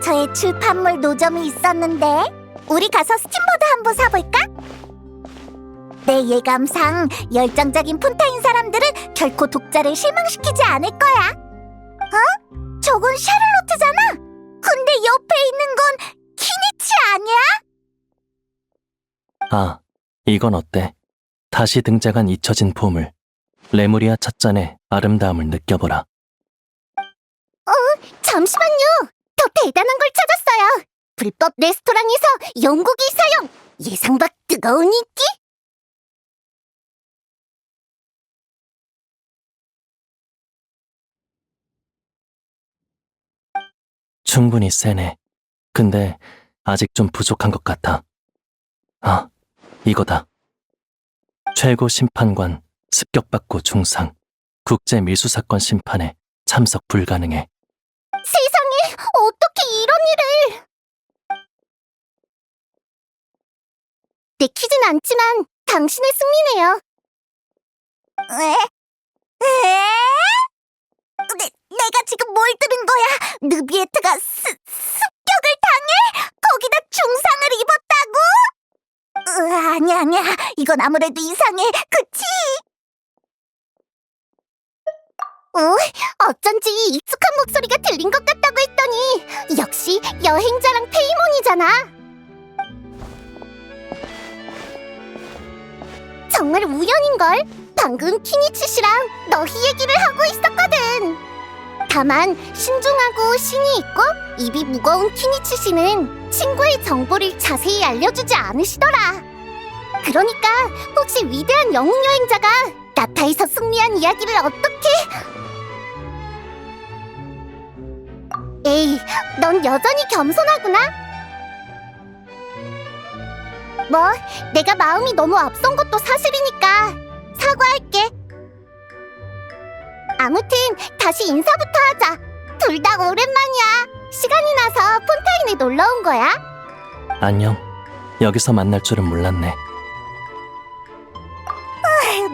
근처에 출판물 노점이 있었는데 우리 가서 스팀보드 한번 사볼까? 내 예감상 열정적인 폰타인 사람들은 결코 독자를 실망시키지 않을 거야. 어? 저건 샤를로트잖아. 근데 옆에 있는 건 키니치 아니야? 아, 이건 어때? 다시 등장한 잊혀진 보물. 레무리아 찻잔의 아름다움을 느껴보라. 잠시만요. 더 대단한 걸 찾았어요. 불법 레스토랑에서 연고기 사용. 예상 밖 뜨거운 인기? 충분히 세네. 근데 아직 좀 부족한 것 같아. 아, 이거다. 최고 심판관 습격받고 중상. 국제 밀수사건 심판에 참석 불가능해. 세상에, 어떻게 이런 일을. 내키진 않지만 당신의 승리네요. 내가 지금 뭘 들은 거야? 느비에트가 습격을 당해? 거기다 중상을 입었다고? 아니야. 이건 아무래도 이상해. 그치? 어쩐지 익숙한 목소리가 들린 것 같다고 했더니 역시 여행자랑 페이몬이잖아. 정말 우연인걸. 방금 키니치 씨랑 너희 얘기를 하고 있었거든. 다만 신중하고 신이 있고 입이 무거운 키니치 씨는 친구의 정보를 자세히 알려주지 않으시더라. 그러니까 혹시 위대한 영웅 여행자가 나타에서 승리한 이야기를 어떻게... 에이, 넌 여전히 겸손하구나. 뭐, 내가 마음이 너무 앞선 것도 사실이니까 사과할게. 아무튼 다시 인사부터 하자. 둘 다 오랜만이야. 시간이 나서 폰타인에 놀러 온 거야? 안녕. 여기서 만날 줄은 몰랐네.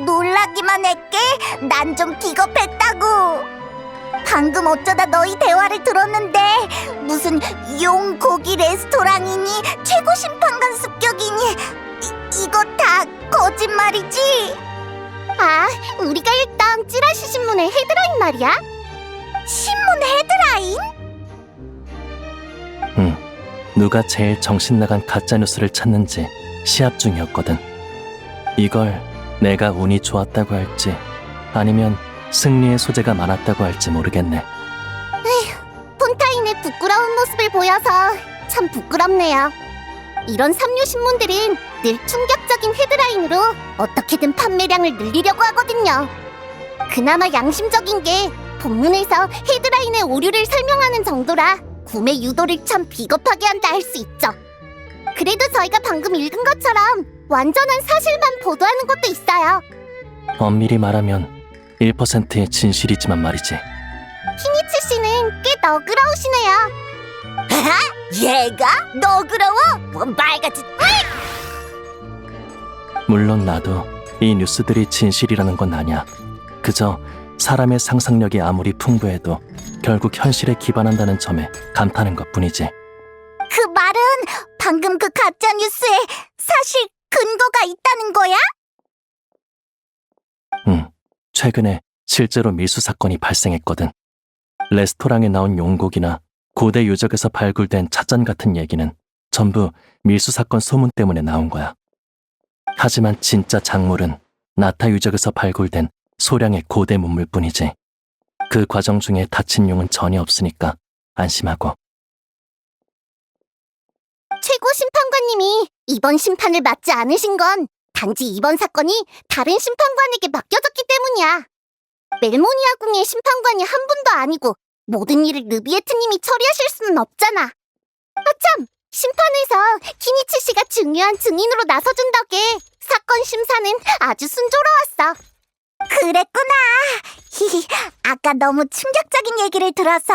놀라기만 했게. 난 좀 기겁했다고. 방금 어쩌다 너희 대화를 들었는데 무슨 용고기 레스토랑이니 최고 심판관 습격이니 이거 다 거짓말이지? 아, 우리가 읽던 찌라시 신문의 헤드라인 말이야? 신문 헤드라인? 누가 제일 정신나간 가짜뉴스를 찾는지 시합 중이었거든. 이걸 내가 운이 좋았다고 할지 아니면 승리의 소재가 많았다고 할지 모르겠네. 폰타인의 부끄러운 모습을 보여서 참 부끄럽네요. 이런 삼류 신문들은 늘 충격적인 헤드라인으로 어떻게든 판매량을 늘리려고 하거든요. 그나마 양심적인 게 본문에서 헤드라인의 오류를 설명하는 정도라 구매 유도를 참 비겁하게 한다 할 수 있죠. 그래도 저희가 방금 읽은 것처럼 완전한 사실만 보도하는 것도 있어요. 엄밀히 말하면 1%의 진실이지만 말이지. 키니치 씨는 꽤 너그러우시네요. 얘가? 너그러워? 뭔 말같이... 물론 나도 이 뉴스들이 진실이라는 건 아냐. 그저 사람의 상상력이 아무리 풍부해도 결국 현실에 기반한다는 점에 감탄한 것뿐이지. 그 말은 방금 그 가짜 뉴스에 사실 근거가 있다는 거야? 최근에 실제로 밀수 사건이 발생했거든. 레스토랑에 나온 용고기나 고대 유적에서 발굴된 찻잔 같은 얘기는 전부 밀수 사건 소문 때문에 나온 거야. 하지만 진짜 작물은 나타 유적에서 발굴된 소량의 고대 문물뿐이지. 그 과정 중에 다친 용은 전혀 없으니까 안심하고. 최고 심판관님이 이번 심판을 맡지 않으신 건 단지 이번 사건이 다른 심판관에게 맡겨졌기 때문이야. 멜모니아궁의 심판관이 한 분도 아니고 모든 일을 느비에트님이 처리하실 수는 없잖아. 아참! 심판에서 키니치 씨가 중요한 증인으로 나서준 덕에 사건 심사는 아주 순조로웠어. 그랬구나. 아까 너무 충격적인 얘기를 들어서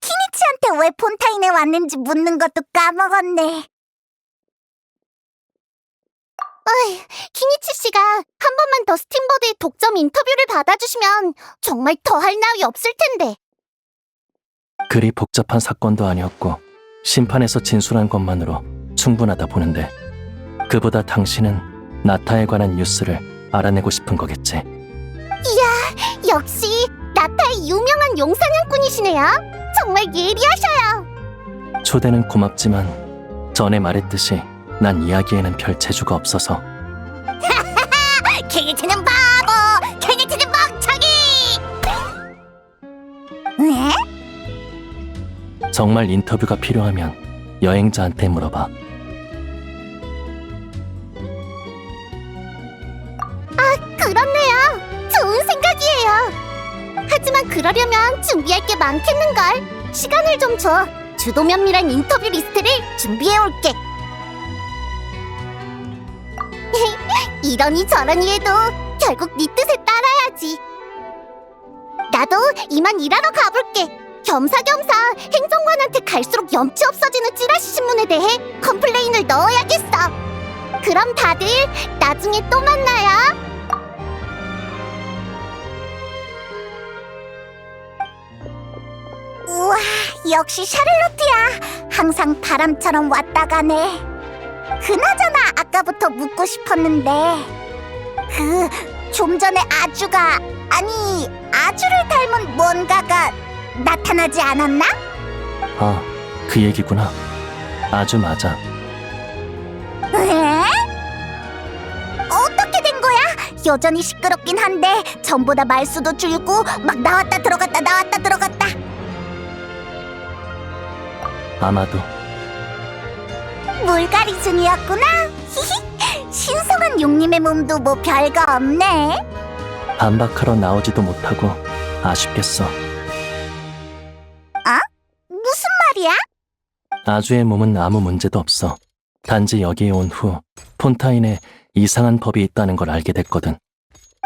키니치한테 왜 폰타인에 왔는지 묻는 것도 까먹었네. 키니치 씨가 한 번만 더 스팀보드의 독점 인터뷰를 받아주시면 정말 더할 나위 없을 텐데. 그리 복잡한 사건도 아니었고 심판에서 진술한 것만으로 충분하다 보는데 그보다 당신은 나타에 관한 뉴스를 알아내고 싶은 거겠지. 역시 나타의 유명한 용사냥꾼이시네요. 정말 예리하셔요. 초대는 고맙지만 전에 말했듯이 난 이야기에는 별 재주가 없어서. 케이트는 바보! 케이트는 멍청이! 왜? 정말 인터뷰가 필요하면 여행자한테 물어봐. 그렇네요. 좋은 생각이에요. 하지만 그러려면 준비할 게 많겠는걸. 시간을 좀 줘. 주도 면밀한 인터뷰 리스트를 준비해올게. 이러니 저러니 해도 결국 네 뜻에 따라야지. 나도 이만 일하러 가볼게. 겸사겸사 행정관한테 갈수록 염치 없어지는 찌라시 신문에 대해 컴플레인을 넣어야겠어. 그럼 다들 나중에 또 만나요. 우와, 역시 샤를로트야. 항상 바람처럼 왔다 가네. 그나저나 아까부터 묻고 싶었는데 좀 전에 아주가, 아니 아주를 닮은 뭔가가 나타나지 않았나? 아, 그 얘기구나. 아주 맞아. 에? 어떻게 된 거야? 여전히 시끄럽긴 한데 전보다 말수도 줄고 막 나왔다 들어갔다 나왔다 들어갔다. 아마도. 물갈이 중이었구나. 히히. 신성한 용님의 몸도 뭐 별거 없네. 반박하러 나오지도 못하고 아쉽겠어. 무슨 말이야? 아주의 몸은 아무 문제도 없어. 단지 여기에 온 후 폰타인에 이상한 법이 있다는 걸 알게 됐거든.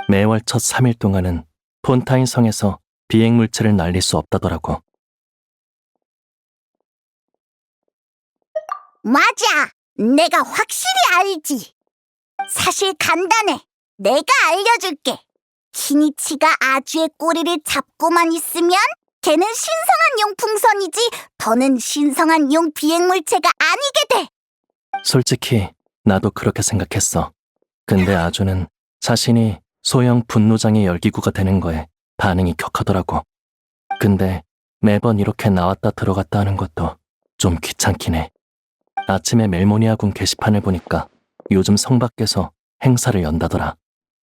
매월 첫 3일 동안은 폰타인 성에서 비행물체를 날릴 수 없다더라고. 맞아. 내가 확실히 알지. 사실 간단해. 내가 알려줄게. 키니치가 아주의 꼬리를 잡고만 있으면 걔는 신성한 용 풍선이지 더는 신성한 용 비행물체가 아니게 돼. 솔직히 나도 그렇게 생각했어. 근데 아주는 자신이 소형 분노장의 열기구가 되는 거에 반응이 격하더라고. 근데 매번 이렇게 나왔다 들어갔다 하는 것도 좀 귀찮긴 해. 아침에 멜모니아궁 게시판을 보니까 요즘 성 밖에서 행사를 연다더라.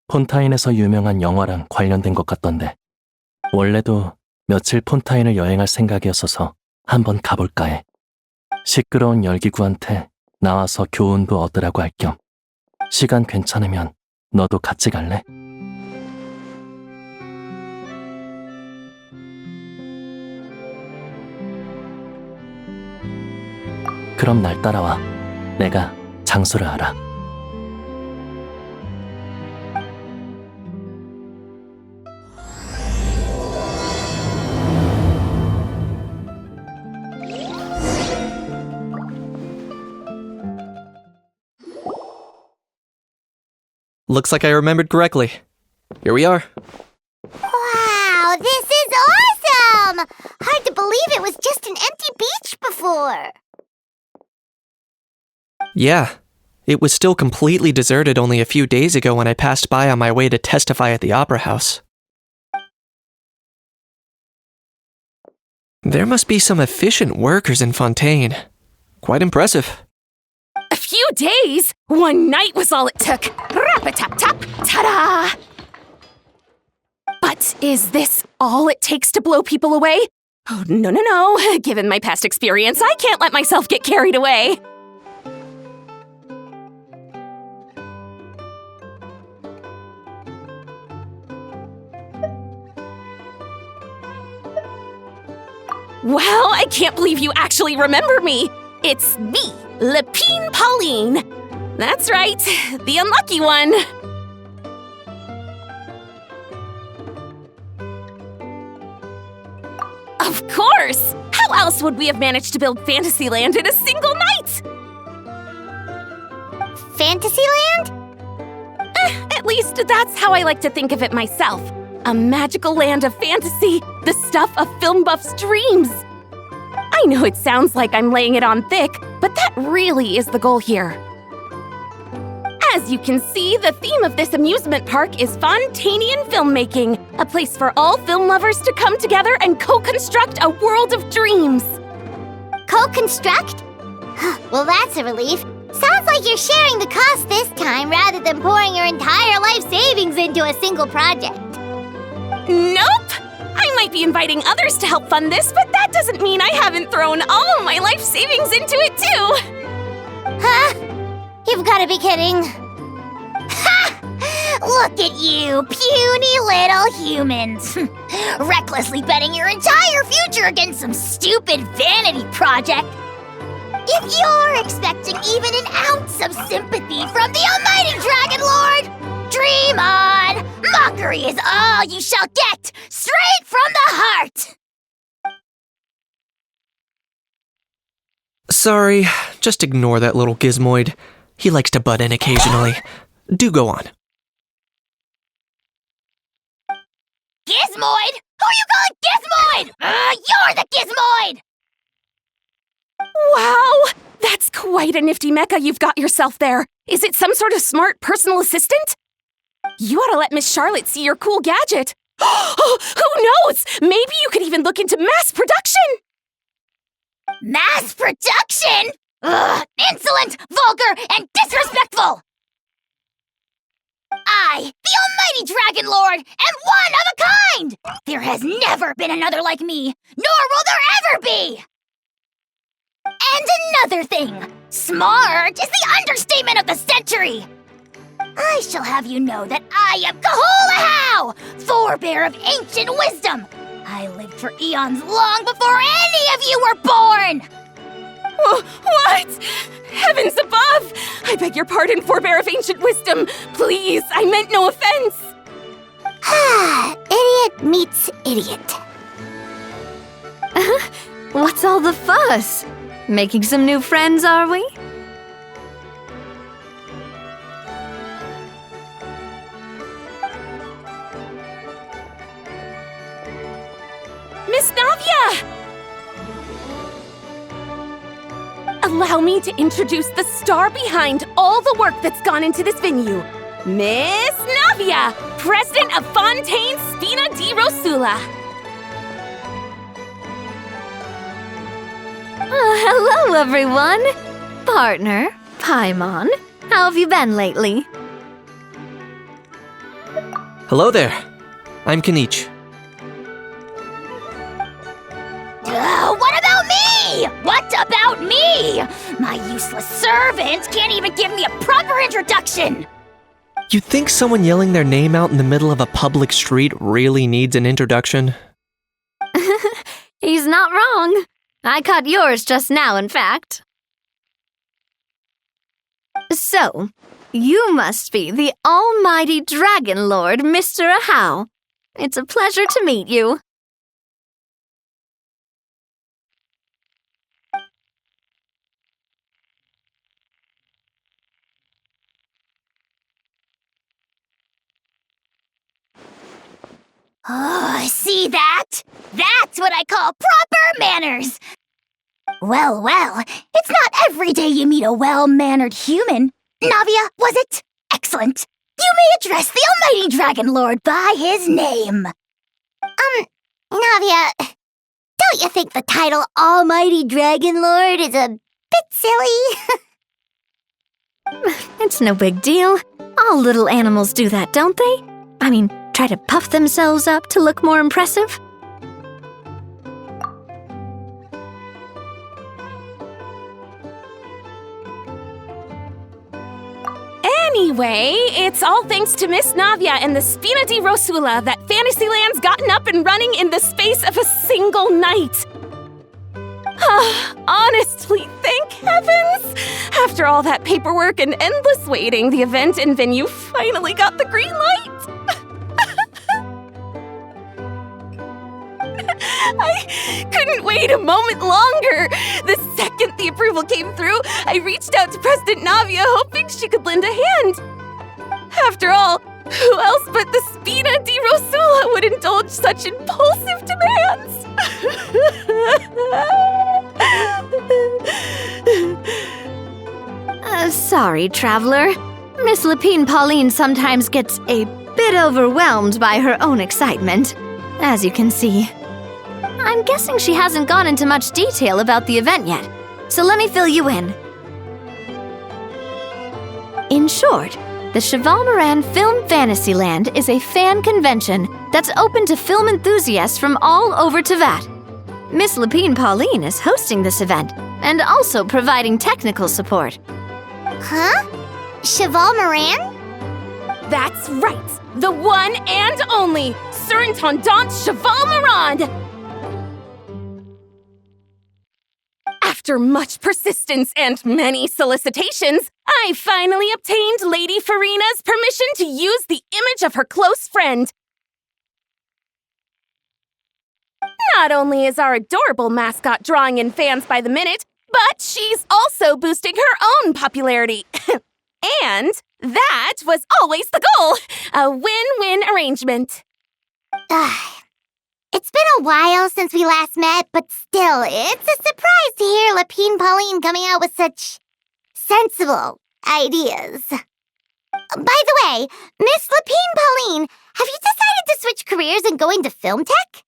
폰타인에서 유명한 영화랑 관련된 것 같던데. 원래도 며칠 폰타인을 여행할 생각이었어서 한번 가볼까 해. 시끄러운 열기구한테 나와서 교훈도 얻으라고 할 겸. 시간 괜찮으면 너도 같이 갈래? 그럼 날 따라와. 내가 장소를 알아. Looks like I remembered correctly. Here we are. Wow, this is awesome! Hard to believe it was just an empty beach before. Yeah, it was still completely deserted only a few days ago when I passed by on my way to testify at the Opera House. There must be some efficient workers in Fontaine. Quite impressive. A few days? One night was all it took. Rap-a-tap-tap, ta-da! But is this all it takes to blow people away? Oh, no. Given my past experience, I can't let myself get carried away. Wow, I can't believe you actually remember me. It's me, Lepine Pauline. That's right, the unlucky one. Of course! How else would we have managed to build Fantasyland in a single night? Fantasyland? At least that's how I like to think of it myself. A magical land of fantasy, the stuff of film buffs' dreams. I I know it sounds like I'm laying it on thick, but that really is the goal here. As you can see, the theme of this amusement park is Fontanian filmmaking, a place for all film lovers to come together and co-construct a world of dreams. Co-construct? Well, that's a relief. Sounds like you're sharing the cost this time rather than pouring your entire life savings into a single project. Nope! I might be inviting others to help fund this, but that doesn't mean I haven't thrown all my life savings into it too! Huh? You've got to be kidding. Ha! Look at you, puny little humans. Recklessly betting your entire future against some stupid vanity project. If you're expecting even an ounce of sympathy from the almighty Dragon Lord, dream on! Mockery is all you shall get, straight from the heart! Sorry, just ignore that little gizmoid. He likes to butt in occasionally. Do go on. Gizmoid? Who you calling Gizmoid? You're the Gizmoid! Wow! That's quite a nifty mecha you've got yourself there. Is it some sort of smart personal assistant? You ought to let Miss Charlotte see your cool gadget. Who knows? Maybe you could even look into mass production! Mass production? Ugh, insolent, vulgar, and disrespectful! I, the almighty Dragon Lord, am one of a kind! There has never been another like me, nor will there ever be! And another thing, smart is the understatement of the century! I shall have you know that I am Kahulahau, forebear of ancient wisdom! I lived for eons long before any of you were born! What? Heavens above! I beg your pardon, forebear of ancient wisdom. Please, I meant no offense. Idiot meets idiot. What's all the fuss? Making some new friends, are we? Miss Navia! Allow me to introduce the star behind all the work that's gone into this venue. Miss Navia, President of Fontaine Spina di Rosula. Hello, everyone! Partner, Paimon, how have you been lately? Hello there. I'm Kanich. What about me? What about me? My useless servant can't even give me a proper introduction. You think someone yelling their name out in the middle of a public street really needs an introduction? He's not wrong. I caught yours just now, in fact. So, you must be the almighty Dragon Lord, Mr. Ahau. It's a pleasure to meet you. Oh, see that? That's what I call proper manners. Well, it's not every day you meet a well-mannered human. Navia, was it? Excellent. You may address the almighty Dragon Lord by his name. Navia, don't you think the title Almighty Dragon Lord is a bit silly? It's no big deal. All little animals do that, don't they? I mean, try to puff themselves up to look more impressive. Anyway, it's all thanks to Miss Navia and the Spina di Rosula that Fantasyland's gotten up and running in the space of a single night. Honestly, thank heavens! After all that paperwork and endless waiting, the event and venue finally got the green light. I couldn't wait a moment longer. The second the approval came through, I reached out to President Navia hoping she could lend a hand. After all, who else but the Spina di Rosula would indulge such impulsive demands? Sorry, traveler. Miss Lapine Pauline sometimes gets a bit overwhelmed by her own excitement, as you can see. I'm guessing she hasn't gone into much detail about the event yet, so let me fill you in. In short, the Cheval Moran Film Fantasyland is a fan convention that's open to film enthusiasts from all over Tevat. Miss Lapine Pauline is hosting this event and also providing technical support. Huh? Cheval Moran? That's right! The one and only Surintendant Cheval Moran! After much persistence and many solicitations, I finally obtained Lady Farina's permission to use the image of her close friend. Not only is our adorable mascot drawing in fans by the minute, but she's also boosting her own popularity. And that was always the goal, a win-win arrangement. It's been a while since we last met, but still, it's a surprise to hear Lapine Pauline coming out with such sensible ideas. By the way, Miss Lapine Pauline, have you decided to switch careers and go into film tech?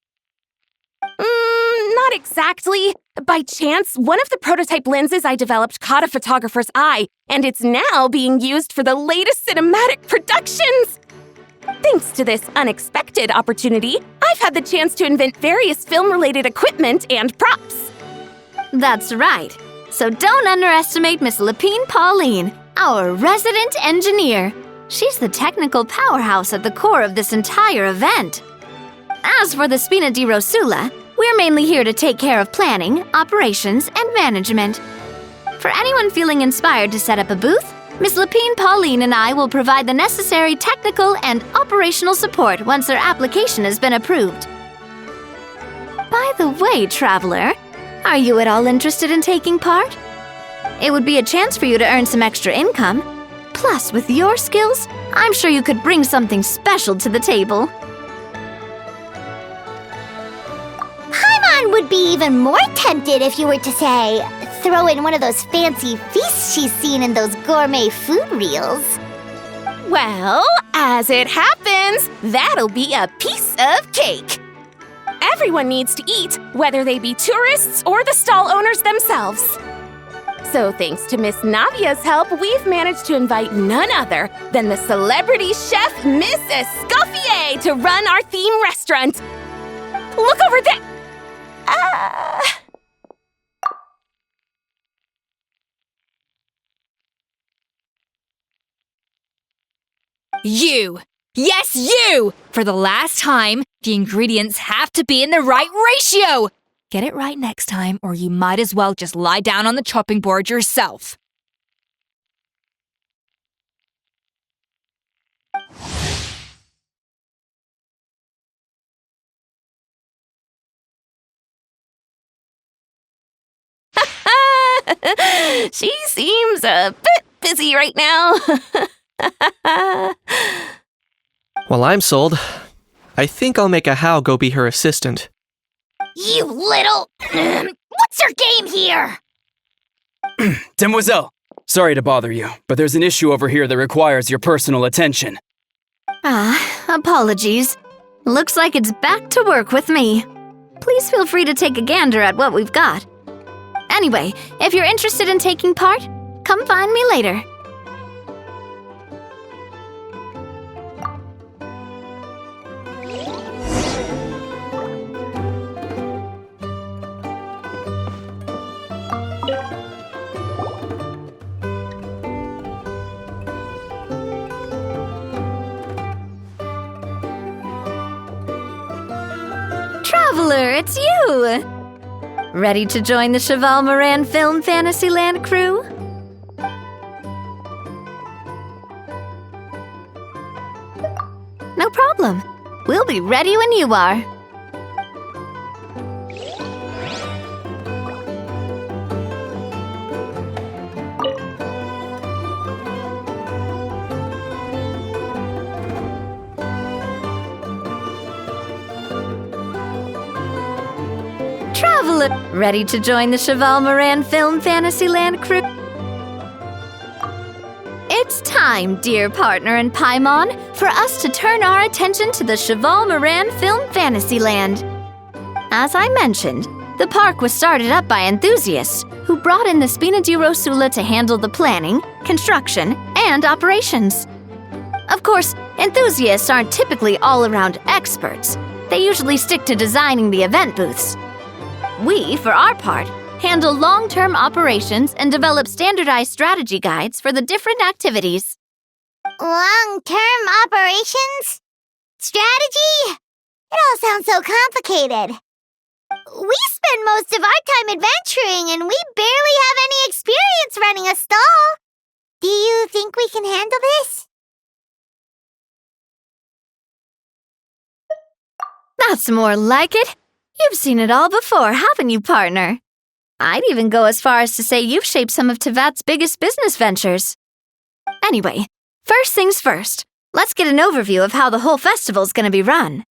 Not exactly. By chance, one of the prototype lenses I developed caught a photographer's eye, and it's now being used for the latest cinematic productions. Thanks to this unexpected opportunity, I've had the chance to invent various film-related equipment and props. That's right. So don't underestimate Miss Lapine Pauline, our resident engineer. She's the technical powerhouse at the core of this entire event. As for the Spina di Rosula, we're mainly here to take care of planning, operations, and management. For anyone feeling inspired to set up a booth, Miss Lapine Pauline and I will provide the necessary technical and operational support once their application has been approved. By the way, traveler, are you at all interested in taking part? It would be a chance for you to earn some extra income. Plus, with your skills, I'm sure you could bring something special to the table. Paimon would be even more tempted if you were to, say, throw in one of those fancy feasts she's seen in those gourmet food reels. Well, as it happens, that'll be a piece of cake. Everyone needs to eat, whether they be tourists or the stall owners themselves. So thanks to Miss Navia's help, we've managed to invite none other than the celebrity chef Miss Escoffier to run our theme restaurant. Look over there! You! Yes, you! For the last time, the ingredients have to be in the right ratio! Get it right next time, or you might as well just lie down on the chopping board yourself. She seems a bit busy right now. Well, I'm sold. I think I'll make a How go be her assistant. You little... What's your game here? Demoiselle, sorry to bother you, but there's an issue over here that requires your personal attention. Apologies. Looks like it's back to work with me. Please feel free to take a gander at what we've got. Anyway, if you're interested in taking part, come find me later. Traveler, it's you! Ready to join the Cheval Moran Film Fantasyland crew? No problem. We'll be ready when you are. Traveler, Ursula, ready to join the Cheval Moran Film Fantasyland crew? It's time, dear partner and Paimon, for us to turn our attention to the Cheval Moran Film Fantasyland. As I mentioned, the park was started up by enthusiasts who brought in the Spina di Rosula to handle the planning, construction, and operations. Of course, enthusiasts aren't typically all-around experts. They usually stick to designing the event booths. We, for our part, handle long-term operations and develop standardized strategy guides for the different activities. Long-term operations? Strategy? It all sounds so complicated. We spend most of our time adventuring and we barely have any experience running a stall. Do you think we can handle this? That's more like it. You've seen it all before, haven't you, partner? I'd even go as far as to say you've shaped some of Tevat's biggest business ventures. Anyway, first things first, let's get an overview of how the whole festival's gonna be run.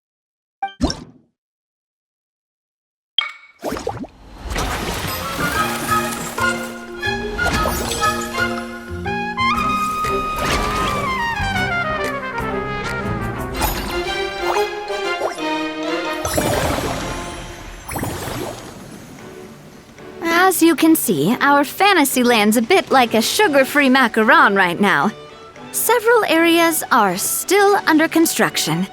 As you can see, our Fantasyland's a bit like a sugar-free macaron right now. Several areas are still under construction.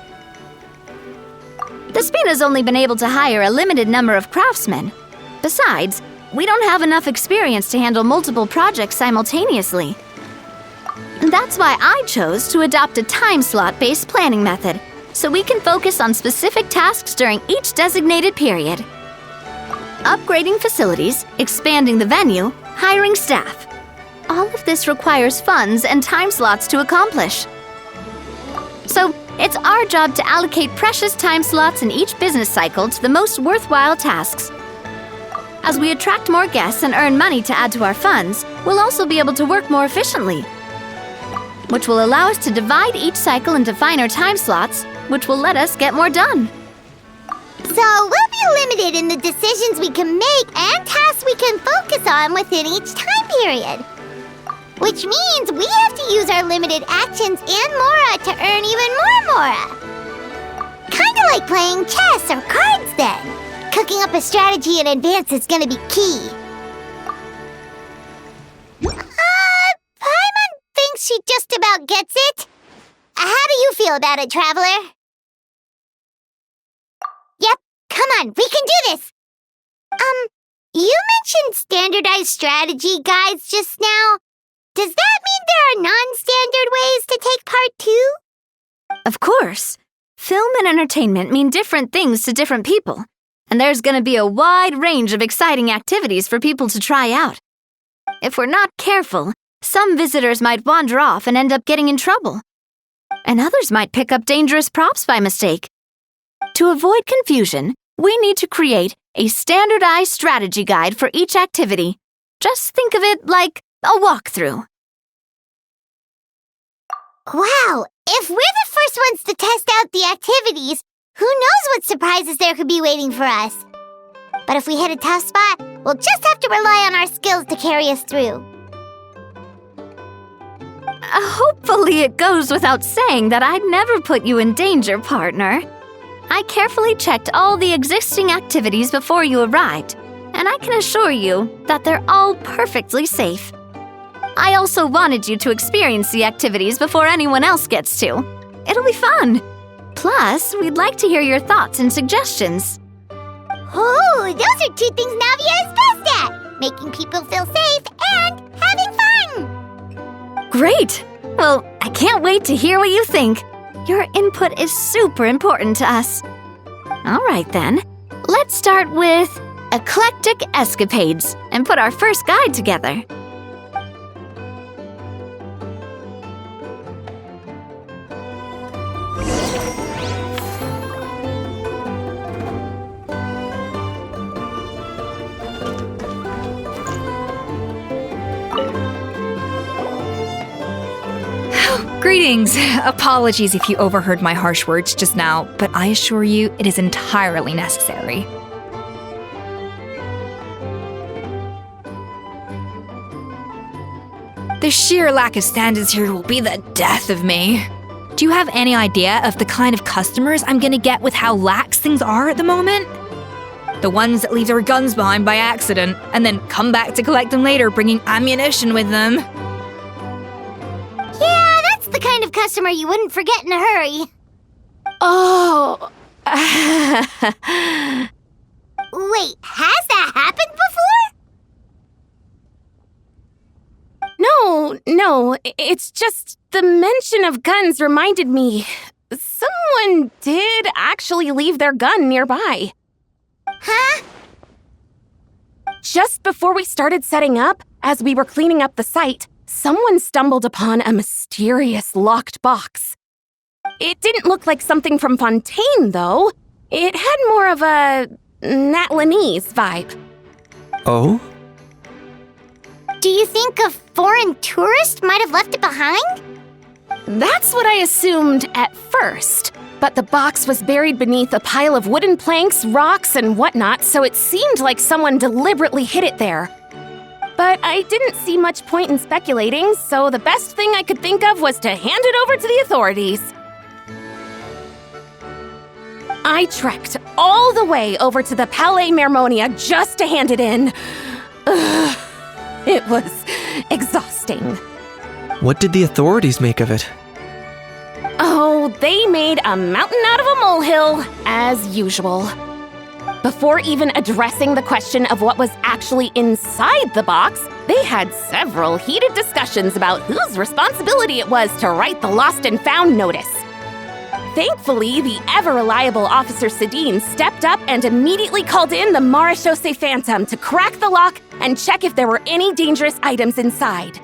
The Spina's only been able to hire a limited number of craftsmen. Besides, we don't have enough experience to handle multiple projects simultaneously. That's why I chose to adopt a time slot-based planning method, so we can focus on specific tasks during each designated period. Upgrading facilities, expanding the venue, hiring staff. All of this requires funds and time slots to accomplish. So, it's our job to allocate precious time slots in each business cycle to the most worthwhile tasks. As we attract more guests and earn money to add to our funds, we'll also be able to work more efficiently, which will allow us to divide each cycle into finer time slots, which will let us get more done. So we'll be limited in the decisions we can make and tasks we can focus on within each time period. Which means we have to use our limited actions and Mora to earn even more Mora. Kinda like playing chess or cards then. Cooking up a strategy in advance is gonna be key. Paimon thinks she just about gets it. How do you feel about it, Traveler? Yep, come on, we can do this! You mentioned standardized strategy guides just now. Does that mean there are non-standard ways to take part too? Of course. Film and entertainment mean different things to different people, and there's gonna be a wide range of exciting activities for people to try out. If we're not careful, some visitors might wander off and end up getting in trouble, and others might pick up dangerous props by mistake. To avoid confusion, we need to create a standardized strategy guide for each activity. Just think of it like a walkthrough. Wow, if we're the first ones to test out the activities, who knows what surprises there could be waiting for us? But if we hit a tough spot, we'll just have to rely on our skills to carry us through. Hopefully it goes without saying that I'd never put you in danger, partner. I carefully checked all the existing activities before you arrived, and I can assure you that they're all perfectly safe. I also wanted you to experience the activities before anyone else gets to. It'll be fun. Plus, we'd like to hear your thoughts and suggestions. Oh, those are two things Navia is best at! Making people feel safe and having fun! Great! Well, I can't wait to hear what you think. Your input is super important to us. All right then, let's start with Eclectic Escapades and put our first guide together. Greetings. Apologies if you overheard my harsh words just now, but I assure you it is entirely necessary. The sheer lack of standards here will be the death of me. Do you have any idea of the kind of customers I'm gonna get with how lax things are at the moment? The ones that leave their guns behind by accident and then come back to collect them later bringing ammunition with them. Yeah, that's the kind of customer you wouldn't forget in a hurry. Oh. Wait, has that happened before? No, it's just the mention of guns reminded me. Someone did actually leave their gun nearby. Huh? Just before we started setting up, as we were cleaning up the site, someone stumbled upon a mysterious locked box. It didn't look like something from Fontaine, though. It had more of a Natlanese vibe. Oh? Do you think a foreign tourist might have left it behind? That's what I assumed at first. But the box was buried beneath a pile of wooden planks, rocks, and whatnot, so it seemed like someone deliberately hid it there. But I didn't see much point in speculating, so the best thing I could think of was to hand it over to the authorities. I trekked all the way over to the Palais Mermonia just to hand it in. Ugh, it was exhausting. What did the authorities make of it? Oh, they made a mountain out of a molehill, as usual. Before even addressing the question of what was actually inside the box, they had several heated discussions about whose responsibility it was to write the lost and found notice. Thankfully, the ever-reliable Officer Sedine stepped up and immediately called in the Marechaussee Phantom to crack the lock and check if there were any dangerous items inside.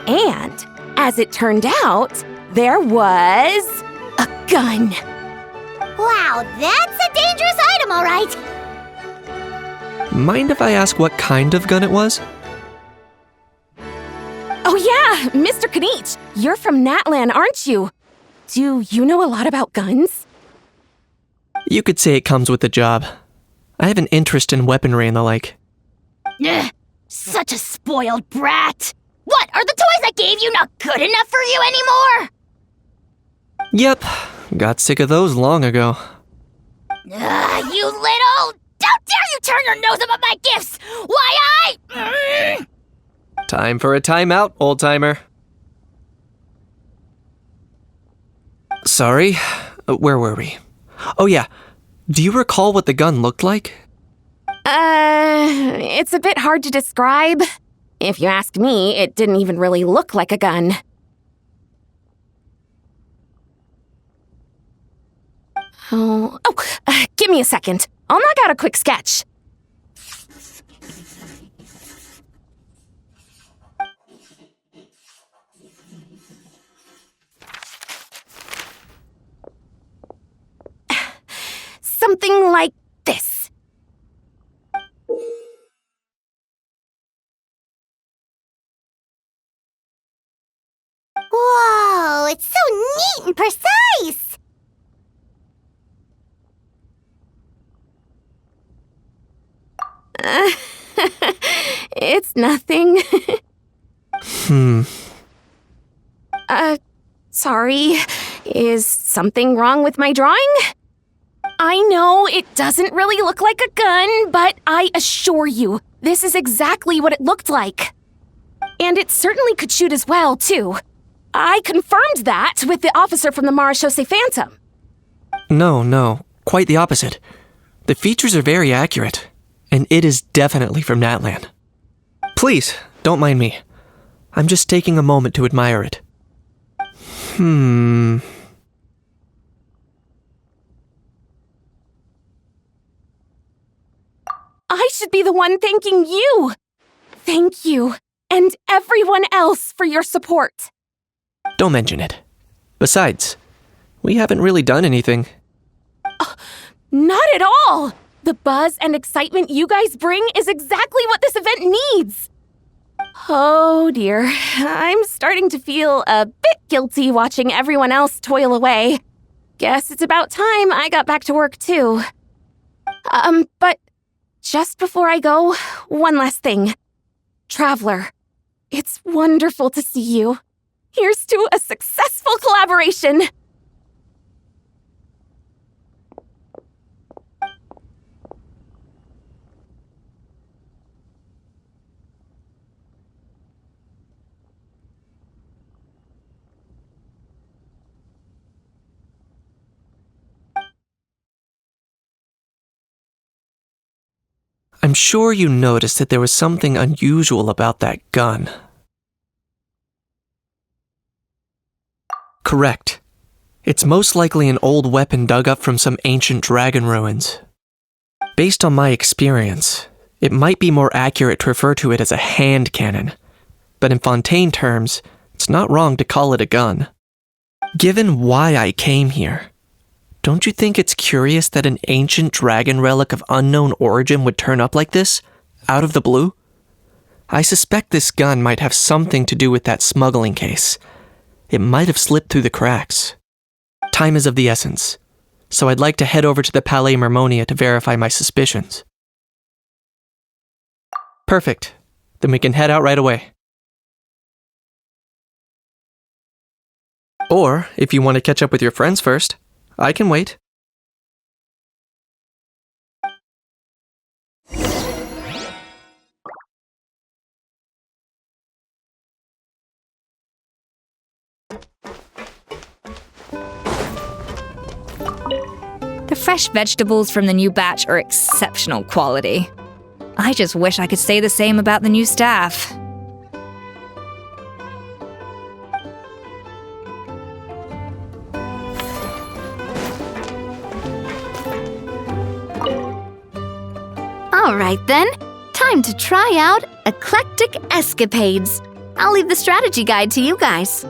And, as it turned out, there was a gun. Wow, that's a dangerous item, all right. Mind if I ask what kind of gun it was? Oh yeah, Mr. Kanich, you're from Natlan, aren't you? Do you know a lot about guns? You could say it comes with the job. I have an interest in weaponry and the like. Ugh, such a spoiled brat. What, are the toys I gave you not good enough for you anymore? Yep, got sick of those long ago. You little... Don't dare you turn your nose up at my gifts! Why, Time for a timeout, old-timer. Sorry, where were we? Oh yeah, do you recall what the gun looked like? It's a bit hard to describe. If you ask me, it didn't even really look like a gun. Give me a second. I'll knock out a quick sketch. Something like this. Whoa, it's so neat and precise! It's nothing. Sorry. Is something wrong with my drawing? I know it doesn't really look like a gun, but I assure you, this is exactly what it looked like. And it certainly could shoot as well, too. I confirmed that with the officer from the Marechaussee Phantom. No, quite the opposite. The features are very accurate, and it is definitely from Natlan. Please, don't mind me. I'm just taking a moment to admire it. I should be the one thanking you. Thank you, and everyone else for your support. Don't mention it. Besides, we haven't really done anything. Not at all! The buzz and excitement you guys bring is exactly what this event needs. Oh dear, I'm starting to feel a bit guilty watching everyone else toil away. Guess it's about time I got back to work too. But just before I go, one last thing. Traveler, It's wonderful to see you. Here's to a successful collaboration! I'm sure you noticed that there was something unusual about that gun. Correct. It's most likely an old weapon dug up from some ancient dragon ruins. Based on my experience, it might be more accurate to refer to it as a hand cannon, but in Fontaine terms, it's not wrong to call it a gun. Given why I came here, don't you think it's curious that an ancient dragon relic of unknown origin would turn up like this, out of the blue? I suspect this gun might have something to do with that smuggling case. It might have slipped through the cracks. Time is of the essence, so I'd like to head over to the Palais Mermonia to verify my suspicions. Perfect. Then we can head out right away. Or, if you want to catch up with your friends first, I can wait. The fresh vegetables from the new batch are exceptional quality. I just wish I could say the same about the new staff. All right then, time to try out Eclectic Escapades. I'll leave the strategy guide to you guys.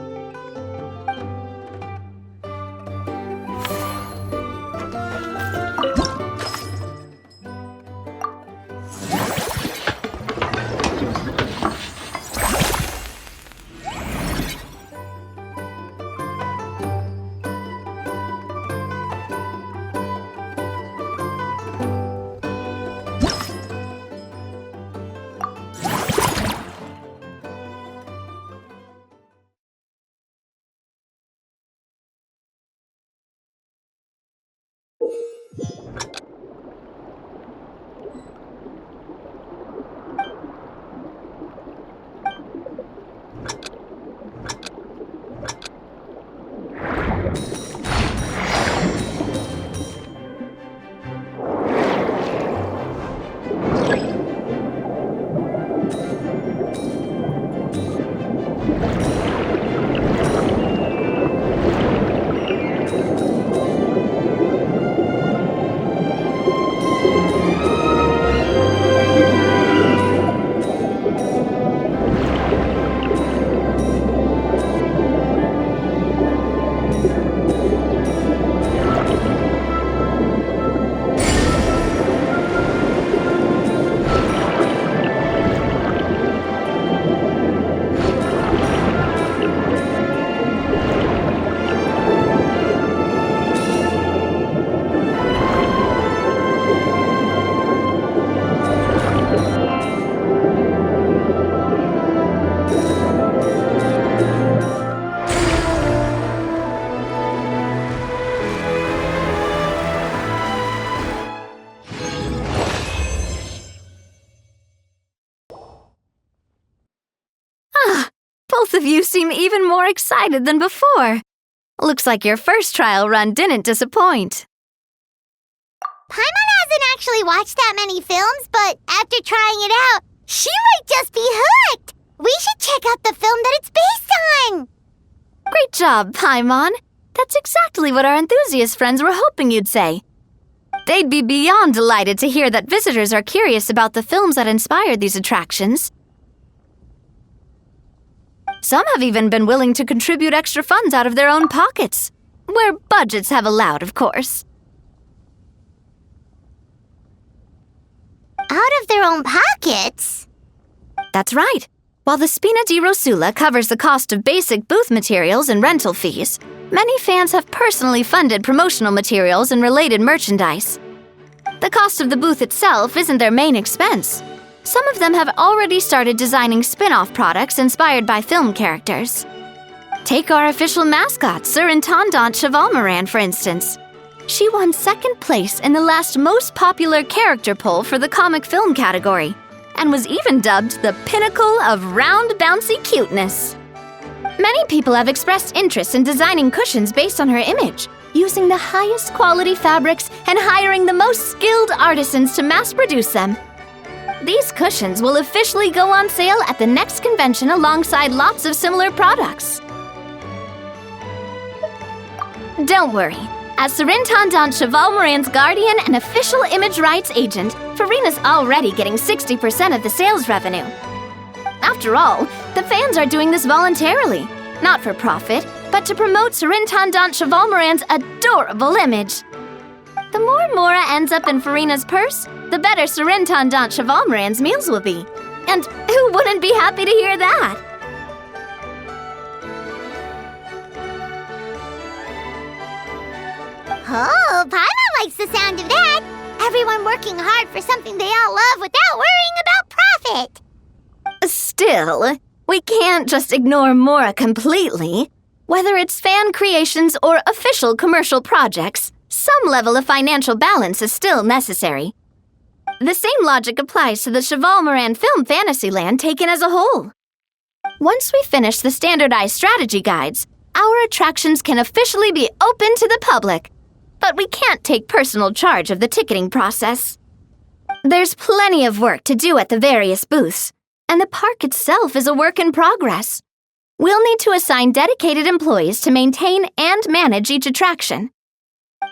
Both of you seem even more excited than before. Looks like your first trial run didn't disappoint. Paimon hasn't actually watched that many films, but after trying it out, she might just be hooked. We should check out the film that it's based on. Great job, Paimon. That's exactly what our enthusiast friends were hoping you'd say. They'd be beyond delighted to hear that visitors are curious about the films that inspired these attractions. Some have even been willing to contribute extra funds out of their own pockets. Where budgets have allowed, of course. Out of their own pockets? That's right. While the Spina di Rosula covers the cost of basic booth materials and rental fees, many fans have personally funded promotional materials and related merchandise. The cost of the booth itself isn't their main expense. Some of them have already started designing spin-off products inspired by film characters. Take our official mascot, Surintendant Chevalmoran, for instance. She won second place in the last most popular character poll for the comic film category, and was even dubbed the pinnacle of round bouncy cuteness. Many people have expressed interest in designing cushions based on her image, using the highest quality fabrics and hiring the most skilled artisans to mass produce them. These cushions will officially go on sale at the next convention alongside lots of similar products. Don't worry. As Surintendant Chevalmoran's guardian and official image rights agent, Farina's already getting 60% of the sales revenue. After all, the fans are doing this voluntarily, not for profit, but to promote Surintendant Chevalmoran's adorable image. The more Mora ends up in Farina's purse, the better Surintendant Chevalmoran's meals will be. And who wouldn't be happy to hear that? Oh, Paimon likes the sound of that. Everyone working hard for something they all love without worrying about profit. Still, we can't just ignore Mora completely. Whether it's fan creations or official commercial projects, some level of financial balance is still necessary. The same logic applies to the Chevalmoran film Fantasyland taken as a whole. Once we finish the standardized strategy guides, our attractions can officially be open to the public. But we can't take personal charge of the ticketing process. There's plenty of work to do at the various booths, and the park itself is a work in progress. We'll need to assign dedicated employees to maintain and manage each attraction.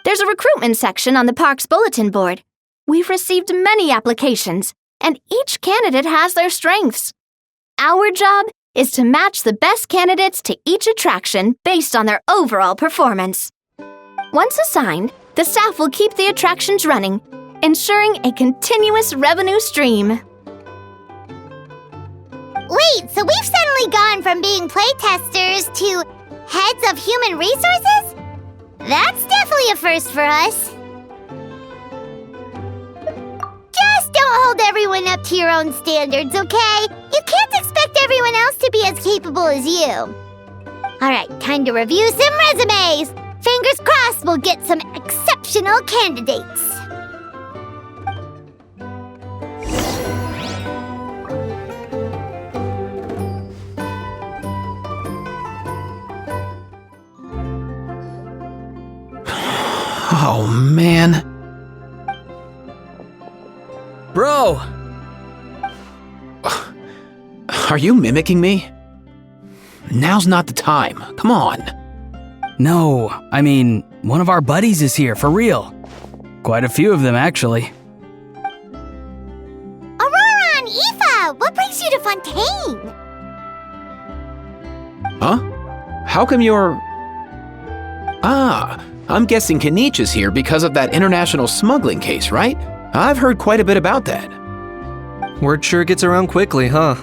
There's a recruitment section on the park's bulletin board. We've received many applications, and each candidate has their strengths. Our job is to match the best candidates to each attraction based on their overall performance. Once assigned, the staff will keep the attractions running, ensuring a continuous revenue stream. Wait, so we've suddenly gone from being playtesters to heads of human resources? That's definitely a first for us. Just don't hold everyone up to your own standards, okay? You can't expect everyone else to be as capable as you. Alright, time to review some resumes. Fingers crossed we'll get some exceptional candidates. Oh, man. Bro! Are you mimicking me? Now's not the time. Come on. No, I mean, one of our buddies is here, for real. Quite a few of them, actually. Aurora and Aoife, what brings you to Fontaine? Huh? How come you're... I'm guessing Kanich is here because of that international smuggling case, right? I've heard quite a bit about that. Word sure gets around quickly, huh?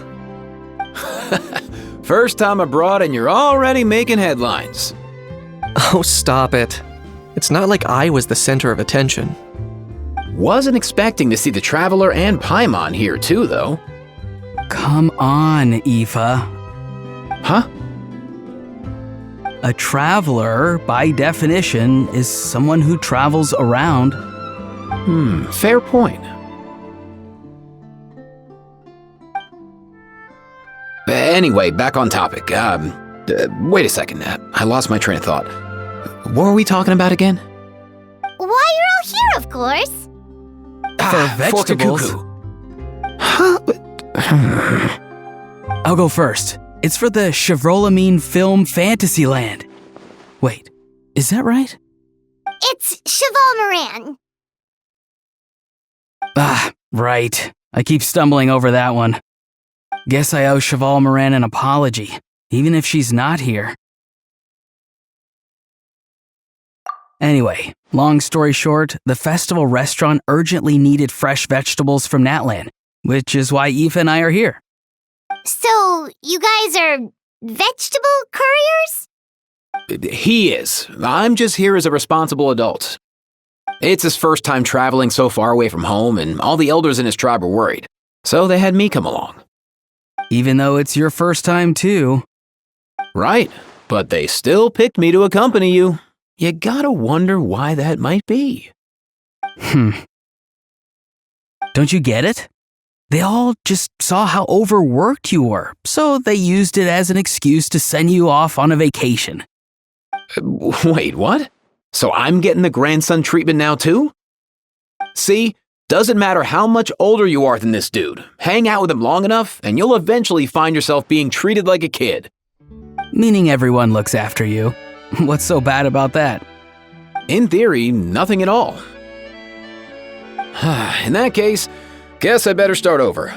First time abroad and you're already making headlines. Oh, stop it. It's not like I was the center of attention. Wasn't expecting to see the Traveler and Paimon here too, though. Come on, Aoife. Huh? A traveler, by definition, is someone who travels around. Fair point. Anyway, back on topic. Wait a second. I lost my train of thought. What were we talking about again? Why, you're all here, of course. For vegetables. Huh? I'll go first. It's for the Chevrolamine Film Fantasyland. Wait, is that right? It's Chevalmoran. Right. I keep stumbling over that one. Guess I owe Chevalmoran an apology, even if she's not here. Anyway, long story short, the festival restaurant urgently needed fresh vegetables from Natlan, which is why Aoife and I are here. So, you guys are vegetable couriers? He is. I'm just here as a responsible adult. It's his first time traveling so far away from home, and all the elders in his tribe are worried. So they had me come along. Even though it's your first time too. Right, but they still picked me to accompany you. You gotta wonder why that might be. Don't you get it? They all just saw how overworked you were, so they used it as an excuse to send you off on a vacation. Wait, what? So I'm getting the grandson treatment now too? See, doesn't matter how much older you are than this dude. Hang out with him long enough, and you'll eventually find yourself being treated like a kid. Meaning everyone looks after you. What's so bad about that? In theory, nothing at all. In that case, guess I better start over.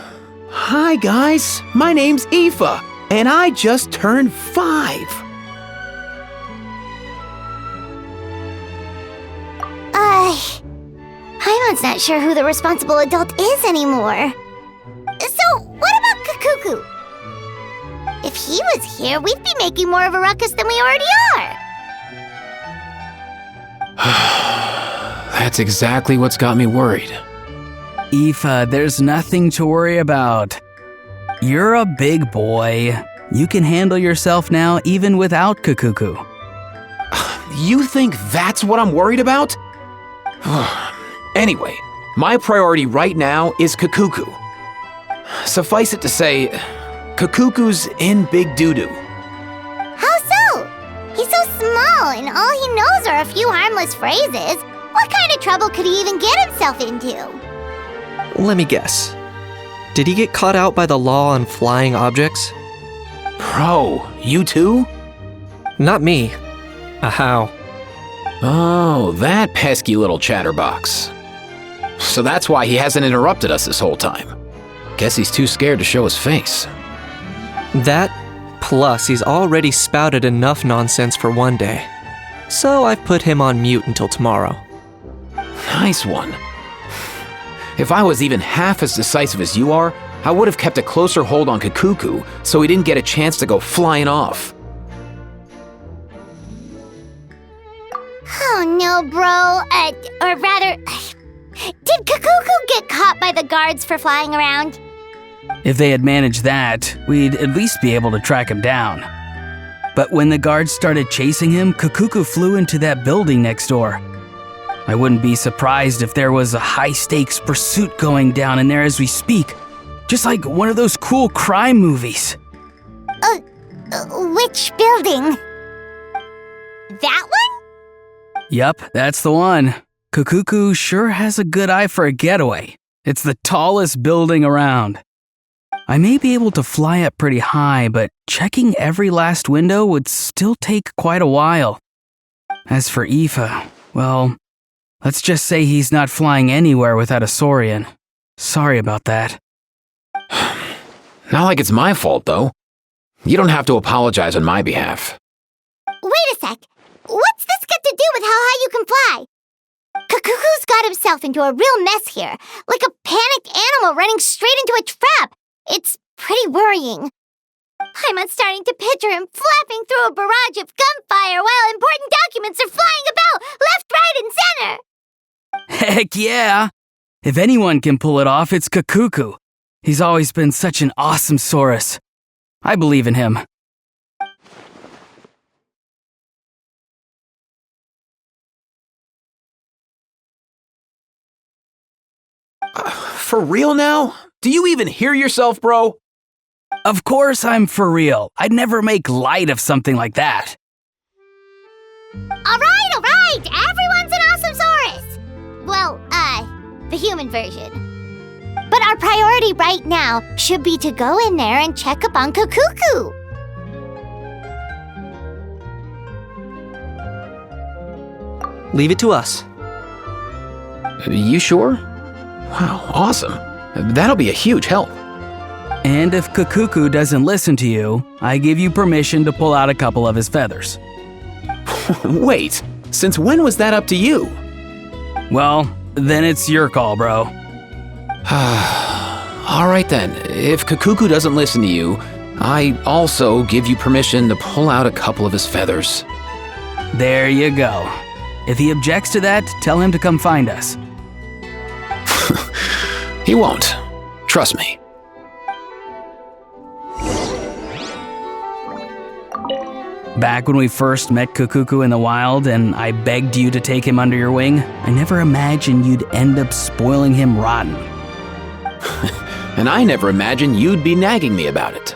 Hi guys, my name's Aoife, and I just turned 5. Paimon's not sure who the responsible adult is anymore. So, what about Kakuku? If he was here, we'd be making more of a ruckus than we already are. That's exactly what's got me worried. Aoife, there's nothing to worry about. You're a big boy. You can handle yourself now even without Kakuku. You think that's what I'm worried about? Anyway, my priority right now is Kakuku. Suffice it to say, Kakuku's in big doo-doo. How so? He's so small, and all he knows are a few harmless phrases. What kind of trouble could he even get himself into? Let me guess. Did he get caught out by the law on flying objects? Bro, you too? Not me. How? Oh, that pesky little chatterbox. So that's why he hasn't interrupted us this whole time. Guess he's too scared to show his face. That, plus he's already spouted enough nonsense for one day. So I've put him on mute until tomorrow. Nice one. If I was even half as decisive as you are, I would have kept a closer hold on Kakuku so he didn't get a chance to go flying off. Oh no, bro. Or rather, did Kakuku get caught by the guards for flying around? If they had managed that, we'd at least be able to track him down. But when the guards started chasing him, Kakuku flew into that building next door. I wouldn't be surprised if there was a high-stakes pursuit going down in there as we speak. Just like one of those cool crime movies. Which building? That one? Yup, that's the one. Kakuku sure has a good eye for a getaway. It's the tallest building around. I may be able to fly up pretty high, but checking every last window would still take quite a while. As for Aoife, well, let's just say he's not flying anywhere without a Saurian. Sorry about that. Not like it's my fault, though. You don't have to apologize on my behalf. Wait a sec. What's this got to do with how high you can fly? Kakuku's got himself into a real mess here, like a panicked animal running straight into a trap. It's pretty worrying. I'm starting to picture him flapping through a barrage of gunfire while important documents are flying about left, right, and center. Heck yeah! If anyone can pull it off, it's Kakuku. He's always been such an awesome Saurus. I believe in him. For real now? Do you even hear yourself, bro? Of course I'm for real. I'd never make light of something like that. All right. Everyone's an awesome Saurus. Well, the human version. But our priority right now should be to go in there and check up on Kakuku. Leave it to us. You sure? Wow, awesome. That'll be a huge help. And if Kakuku doesn't listen to you, I give you permission to pull out a couple of his feathers. Wait, since when was that up to you? Well, then it's your call, bro. All right then, if Kakuku doesn't listen to you, I also give you permission to pull out a couple of his feathers. There you go. If he objects to that, tell him to come find us. He won't. Trust me. Back when we first met Kukuku in the wild and I begged you to take him under your wing, I never imagined you'd end up spoiling him rotten. And I never imagined you'd be nagging me about it.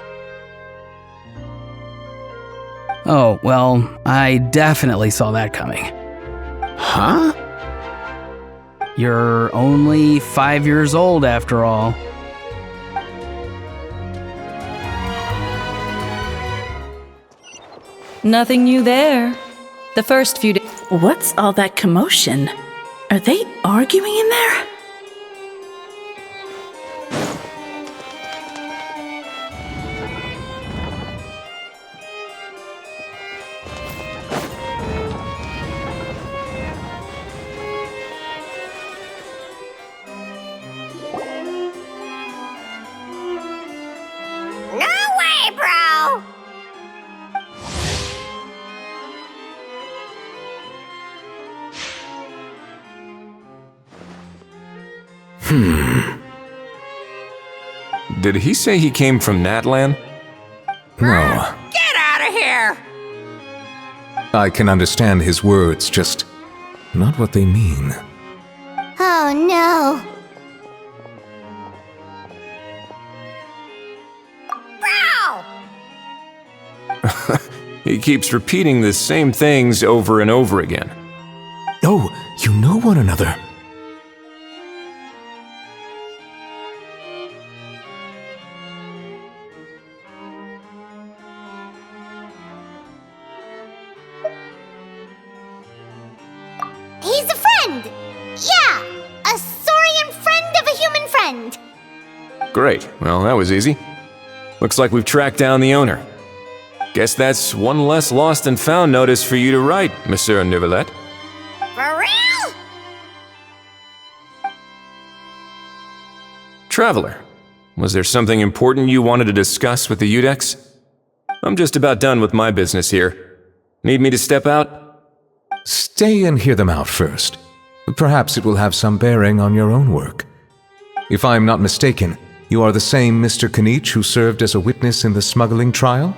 Oh, well, I definitely saw that coming. Huh? You're only 5 years old after all. Nothing new there. The first few days. What's all that commotion? Are they arguing in there? No way, bro! Did he say he came from Natlan? No. Get out of here! I can understand his words, just not what they mean. Oh no. Bro! He keeps repeating the same things over and over again. Oh, you know one another. He's a friend! Yeah! A saurian friend of a human friend! Great, well, that was easy. Looks like we've tracked down the owner. Guess that's one less lost and found notice for you to write, Monsieur Nivelet. For real? Traveler, was there something important you wanted to discuss with the Udex? I'm just about done with my business here. Need me to step out? Stay and hear them out first. Perhaps it will have some bearing on your own work. If I'm not mistaken, you are the same Mr. Kanich who served as a witness in the smuggling trial?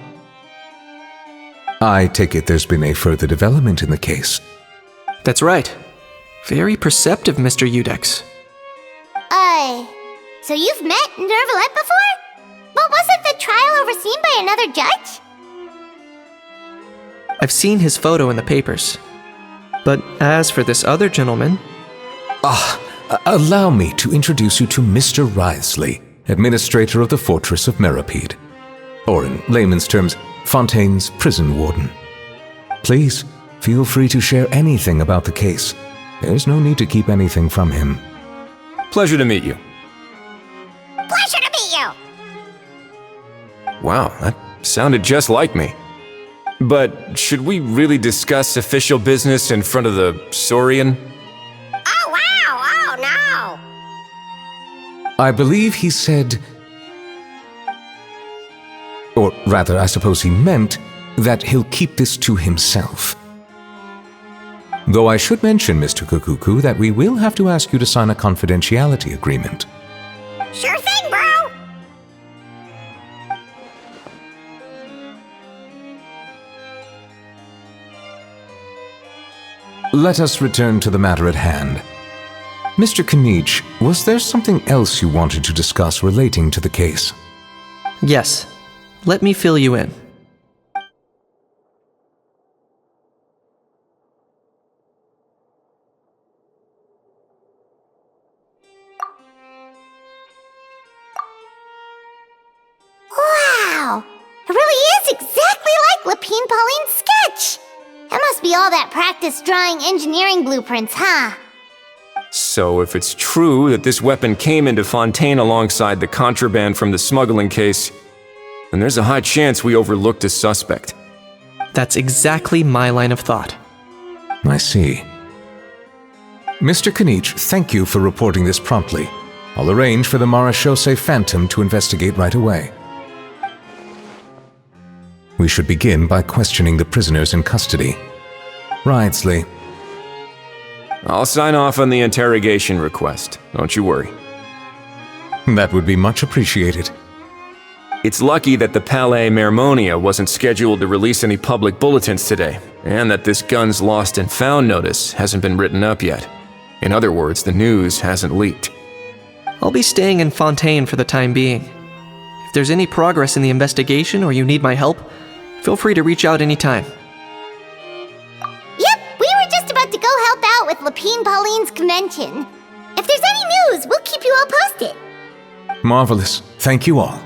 I take it there's been a further development in the case. That's right. Very perceptive, Mr. Udex. So you've met Nervalet before? But wasn't the trial overseen by another judge? I've seen his photo in the papers. But as for this other gentleman... Allow me to introduce you to Mr. Wriothesley, administrator of the Fortress of Meripede. Or in layman's terms, Fontaine's prison warden. Please, feel free to share anything about the case. There's no need to keep anything from him. Pleasure to meet you. Pleasure to meet you! Wow, that sounded just like me. But should we really discuss official business in front of the Saurian? Oh wow! Oh no! I believe he said... Or rather, I suppose he meant that he'll keep this to himself. Though I should mention, Mr. Kukuku, that we will have to ask you to sign a confidentiality agreement. Sure thing, bro! Let us return to the matter at hand. Mr. Kanich, was there something else you wanted to discuss relating to the case? Yes. Let me fill you in. Wow! It really is exactly like Lapine Pauline's sketch! That must be all that practice drawing engineering blueprints, huh? So if it's true that this weapon came into Fontaine alongside the contraband from the smuggling case, then there's a high chance we overlooked a suspect. That's exactly my line of thought. I see. Mr. Kanich, thank you for reporting this promptly. I'll arrange for the Marechaussee Phantom to investigate right away. We should begin by questioning the prisoners in custody. Wriothesley. I'll sign off on the interrogation request, don't you worry. That would be much appreciated. It's lucky that the Palais Mermonia wasn't scheduled to release any public bulletins today, and that this Guns Lost and Found notice hasn't been written up yet. In other words, the news hasn't leaked. I'll be staying in Fontaine for the time being. If there's any progress in the investigation or you need my help, feel free to reach out anytime. Yep, we were just about to go help out with Lapine Pauline's convention. If there's any news, we'll keep you all posted. Marvelous. Thank you all.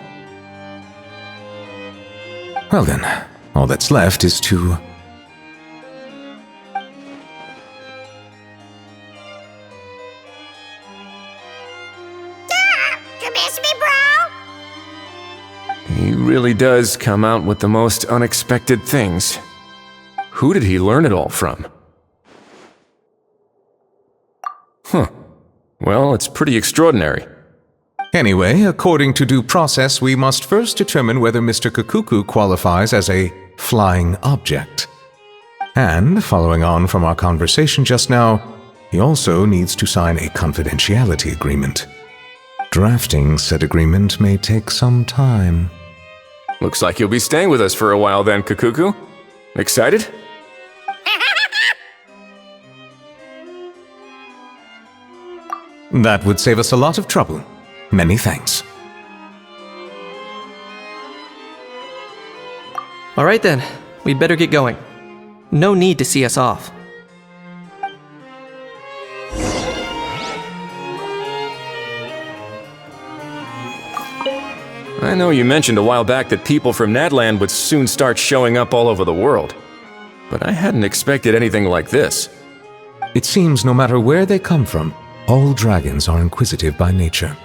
Well then, all that's left is to... You miss me, bro? He really does come out with the most unexpected things. Who did he learn it all from? Huh. Well, it's pretty extraordinary. Anyway, according to due process, we must first determine whether Mr. Kakuku qualifies as a flying object. And, following on from our conversation just now, he also needs to sign a confidentiality agreement. Drafting said agreement may take some time. Looks like you'll be staying with us for a while then, Kakuku. Excited? That would save us a lot of trouble. Many thanks. Alright then, we'd better get going. No need to see us off. I know you mentioned a while back that people from Natland would soon start showing up all over the world. But I hadn't expected anything like this. It seems no matter where they come from, all dragons are inquisitive by nature.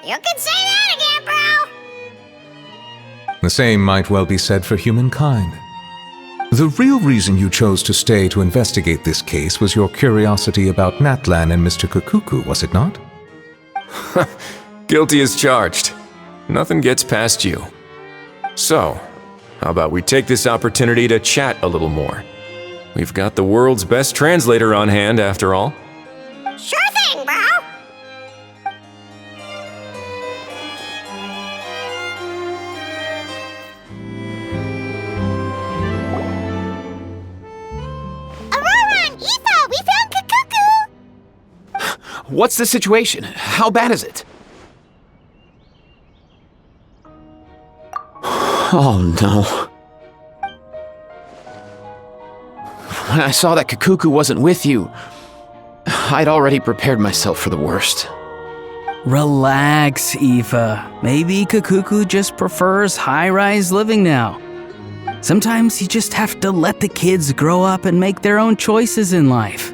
You can say that again, bro! The same might well be said for humankind. The real reason you chose to stay to investigate this case was your curiosity about Natlan and Mr. Kakuku, was it not? Guilty as charged. Nothing gets past you. So, how about we take this opportunity to chat a little more? We've got the world's best translator on hand, after all. Sure thing, bro! Aurora and Aoife, we found Kakuku! What's the situation? How bad is it? Oh no. When I saw that Kakuku wasn't with you, I'd already prepared myself for the worst. Relax, Aoife. Maybe Kakuku just prefers high-rise living now. Sometimes you just have to let the kids grow up and make their own choices in life.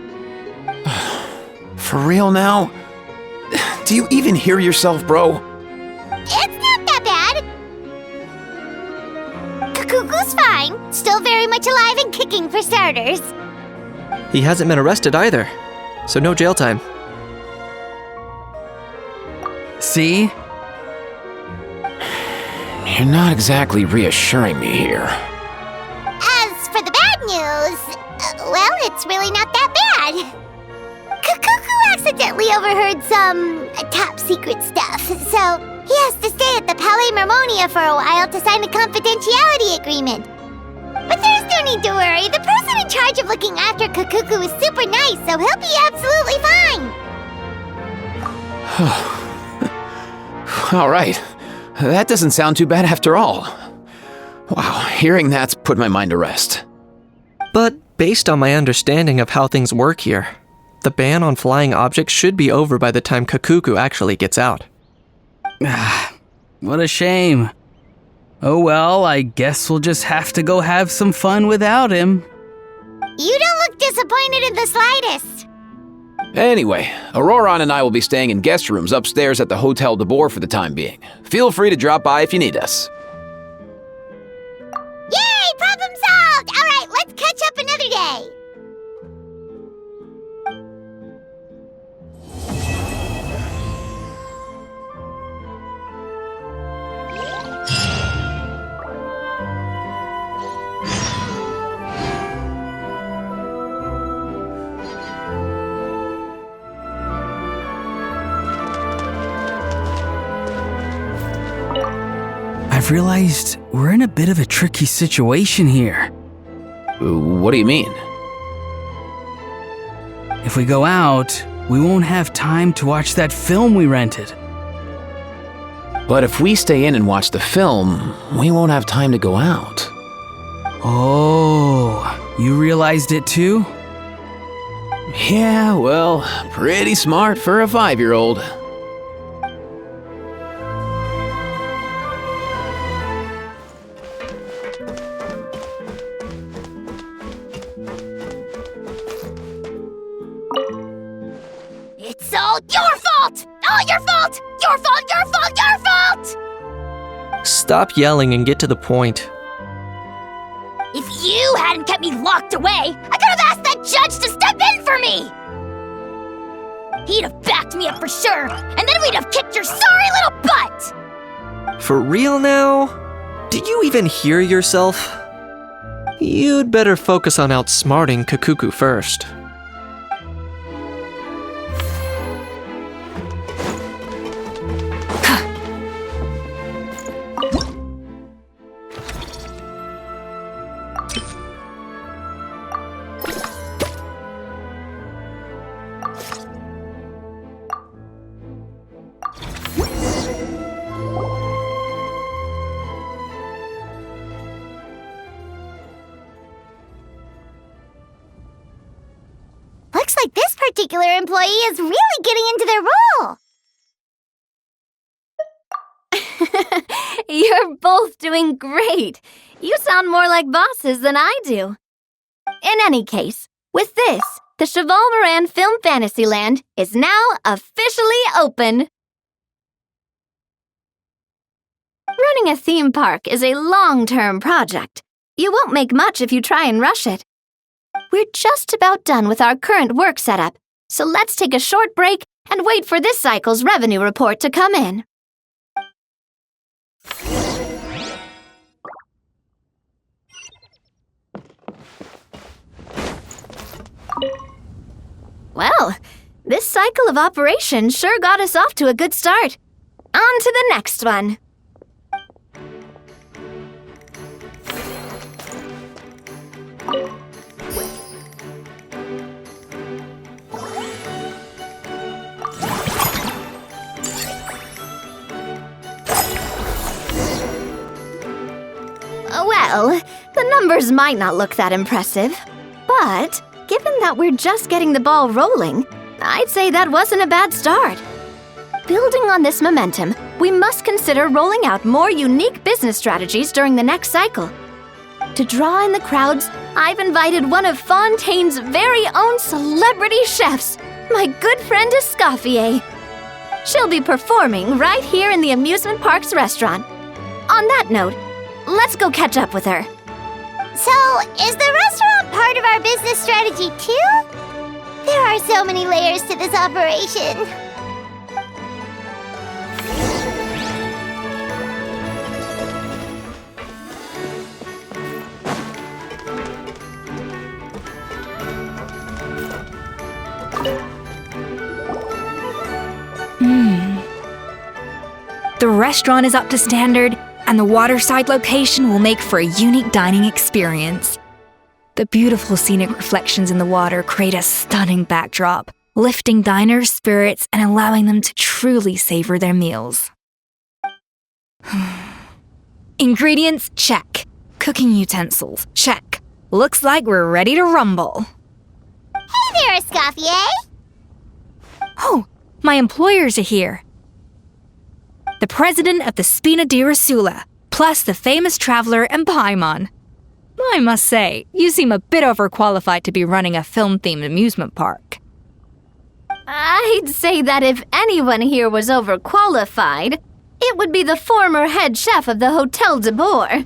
For real now? Do you even hear yourself, bro? It's not that bad. Kakuku's fine. Still very much alive and kicking for starters. He hasn't been arrested either, so no jail time. See? You're not exactly reassuring me here. As for the bad news, well, it's really not that bad. Kakuku accidentally overheard some top secret stuff, so he has to stay at the Palais Mermonia for a while to sign a confidentiality agreement. But there's no need to worry. The person in charge of looking after Kakuku is super nice, so he'll be absolutely fine. All right. That doesn't sound too bad after all. Wow, hearing that's put my mind to rest. But based on my understanding of how things work here, the ban on flying objects should be over by the time Kakuku actually gets out. What a shame. Oh well, I guess we'll just have to go have some fun without him. You don't look disappointed in the slightest. Anyway, Auroron and I will be staying in guest rooms upstairs at the Hotel de Boer for the time being. Feel free to drop by if you need us. Yay! Problem solved! All right, let's catch up another day. I've realized we're in a bit of a tricky situation here. What do you mean? If we go out, we won't have time to watch that film we rented. But if we stay in and watch the film, we won't have time to go out. Oh, you realized it too? Yeah, well, pretty smart for a 5-year-old. It's all your fault! All your fault! Your fault, your fault, your fault! Stop yelling and get to the point. If you hadn't kept me locked away, I could have asked that judge to step in for me! He'd have backed me up for sure, and then we'd have kicked your sorry little butt! For real now? Did you even hear yourself? You'd better focus on outsmarting Kakuku first. Looks like this particular employee is really getting into their role. You're both doing great. You sound more like bosses than I do. In any case, with this, the Cheval Moran Film Fantasyland is now officially open. Running a theme park is a long-term project. You won't make much if you try and rush it. We're just about done with our current work setup, so let's take a short break and wait for this cycle's revenue report to come in. Well, this cycle of operation sure got us off to a good start. On to the next one. Well, the numbers might not look that impressive, but given that we're just getting the ball rolling, I'd say that wasn't a bad start. Building on this momentum, we must consider rolling out more unique business strategies during the next cycle. To draw in the crowds, I've invited one of Fontaine's very own celebrity chefs, my good friend Escoffier. She'll be performing right here in the amusement park's restaurant. On that note, let's go catch up with her. So, is the restaurant part of our business strategy too? There are so many layers to this operation. The restaurant is up to standard, and the waterside location will make for a unique dining experience. The beautiful scenic reflections in the water create a stunning backdrop, lifting diners' spirits and allowing them to truly savor their meals. Ingredients, check. Cooking utensils, check. Looks like we're ready to rumble. Hey there, Escoffier! Oh, my employers are here. The president of the Spina di Rosula, plus the famous traveler and Paimon. I must say, you seem a bit overqualified to be running a film-themed amusement park. I'd say that if anyone here was overqualified, it would be the former head chef of the Hotel de Boer.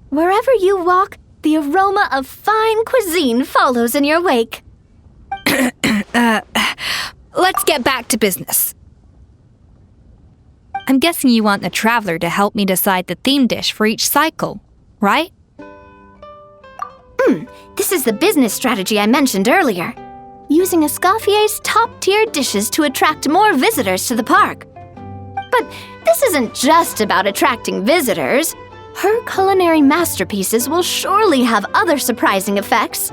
Wherever you walk, the aroma of fine cuisine follows in your wake. Let's get back to business. I'm guessing you want the traveler to help me decide the theme dish for each cycle, right? This is the business strategy I mentioned earlier. Using Escoffier's top-tier dishes to attract more visitors to the park. But this isn't just about attracting visitors. Her culinary masterpieces will surely have other surprising effects.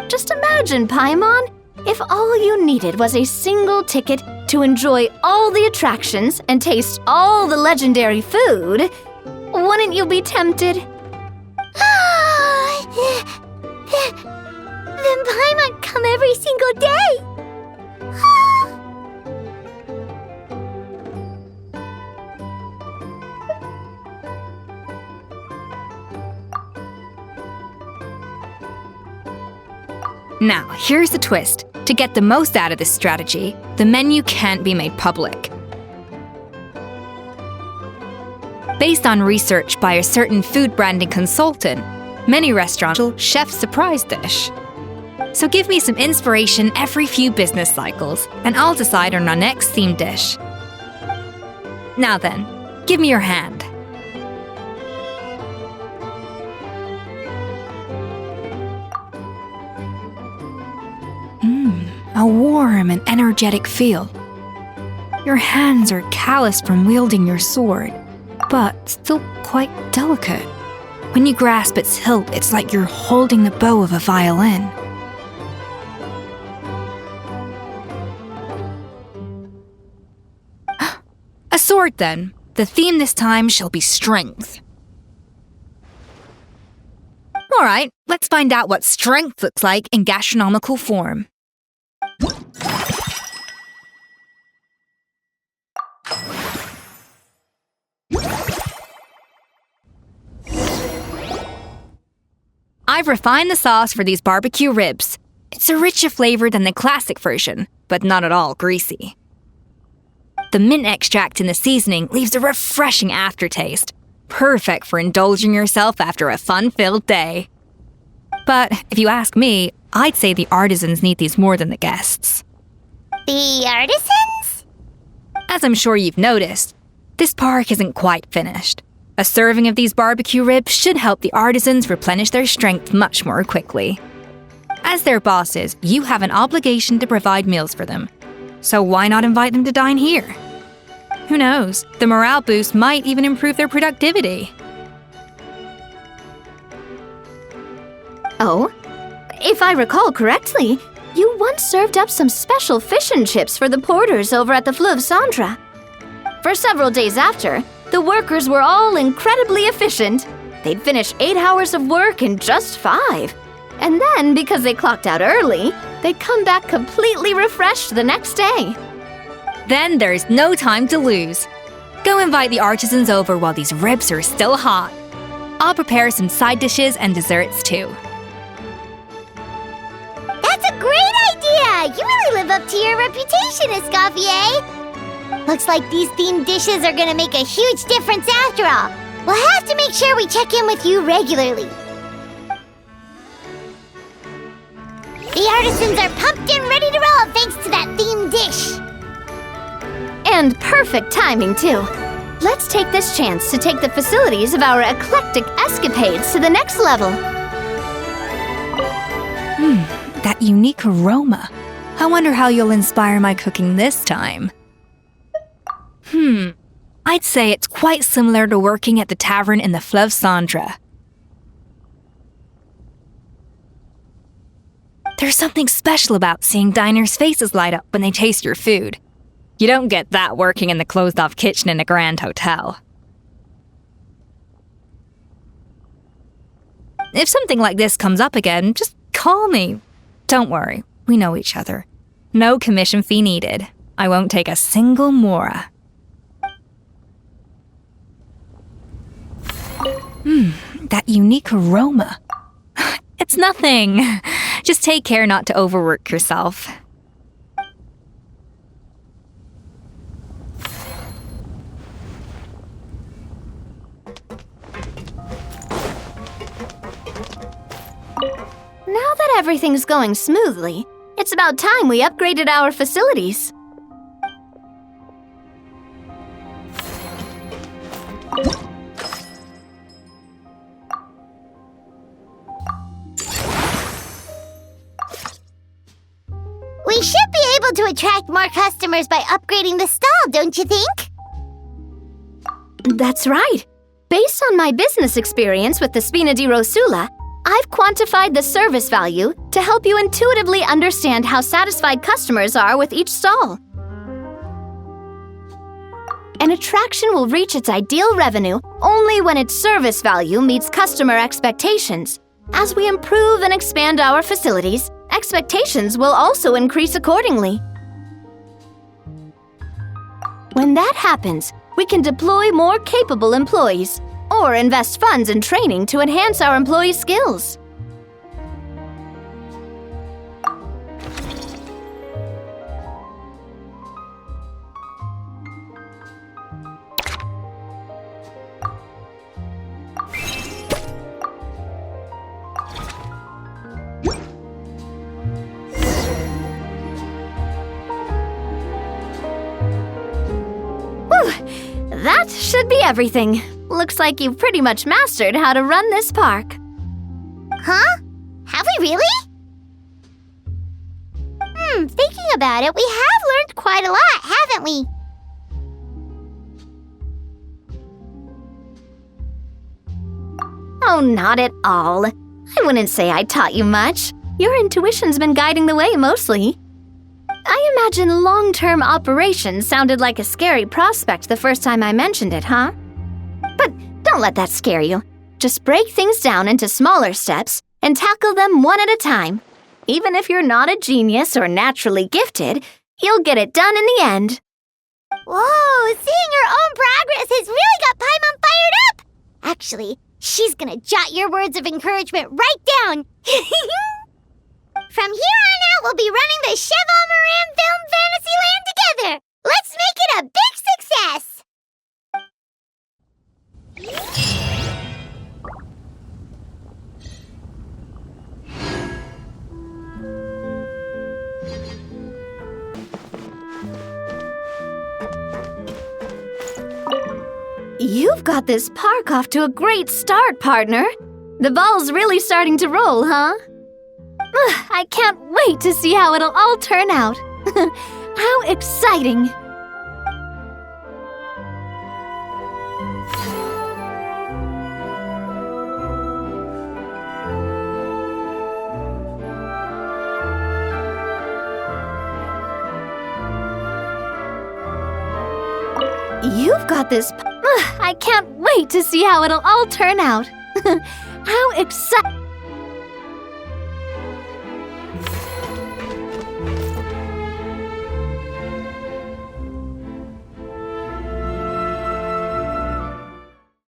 Just imagine, Paimon, if all you needed was a single ticket to enjoy all the attractions and taste all the legendary food. Wouldn't you be tempted? Then Paimon come every single day. Now, here's the twist. To get the most out of this strategy, the menu can't be made public. Based on research by a certain food branding consultant, many restaurants will chef's surprise dish. So give me some inspiration every few business cycles, and I'll decide on our next theme dish. Now then, give me your hand. A warm and energetic feel. Your hands are calloused from wielding your sword, but still quite delicate. When you grasp its hilt, it's like you're holding the bow of a violin. A sword, then. The theme this time shall be strength. All right, let's find out what strength looks like in gastronomical form. I've refined the sauce for these barbecue ribs. It's a richer flavor than the classic version, but not at all greasy. The mint extract in the seasoning leaves a refreshing aftertaste, perfect for indulging yourself after a fun-filled day. But if you ask me, I'd say the artisans need these more than the guests. The artisans? As I'm sure you've noticed, this park isn't quite finished. A serving of these barbecue ribs should help the artisans replenish their strength much more quickly. As their bosses, you have an obligation to provide meals for them. So why not invite them to dine here? Who knows, the morale boost might even improve their productivity. Oh, if I recall correctly, you once served up some special fish and chips for the porters over at the Fleuve Centre. For several days after, the workers were all incredibly efficient. They'd finish 8 hours of work in just 5. And then, because they clocked out early, they'd come back completely refreshed the next day. Then there's no time to lose. Go invite the artisans over while these ribs are still hot. I'll prepare some side dishes and desserts too. That's a great idea! You really live up to your reputation, Escoffier! Looks like these themed dishes are gonna make a huge difference after all. We'll have to make sure we check in with you regularly. The artisans are pumped and ready to roll thanks to that themed dish. And perfect timing, too. Let's take this chance to take the facilities of our eclectic escapades to the next level. That unique aroma. I wonder how you'll inspire my cooking this time. I'd say it's quite similar to working at the tavern in the Fleuve Centre. There's something special about seeing diners' faces light up when they taste your food. You don't get that working in the closed-off kitchen in a grand hotel. If something like this comes up again, just call me. Don't worry, we know each other. No commission fee needed. I won't take a single mora. That unique aroma. It's nothing. Just take care not to overwork yourself. Now that everything's going smoothly, it's about time we upgraded our facilities. We should be able to attract more customers by upgrading the stall, don't you think? That's right. Based on my business experience with the Spina di Rosula, I've quantified the service value to help you intuitively understand how satisfied customers are with each stall. An attraction will reach its ideal revenue only when its service value meets customer expectations. As we improve and expand our facilities, expectations will also increase accordingly. When that happens, we can deploy more capable employees or invest funds in training to enhance our employees' skills. That should be everything. Looks like you've pretty much mastered how to run this park. Huh? Have we really? Thinking about it, we have learned quite a lot, haven't we? Oh, not at all. I wouldn't say I taught you much. Your intuition's been guiding the way mostly. I imagine long-term operations sounded like a scary prospect the first time I mentioned it, huh? But don't let that scare you. Just break things down into smaller steps and tackle them one at a time. Even if you're not a genius or naturally gifted, you'll get it done in the end. Whoa, seeing your own progress has really got Paimon fired up! Actually, she's gonna jot your words of encouragement right down. From here on out, we'll be running the Cheval Moran Film Fantasyland together! Let's make it a big success! You've got this park off to a great start, partner. The ball's really starting to roll, huh? I can't wait to see how it'll all turn out. How exciting! You've got this. I can't wait to see how it'll all turn out. How exciting!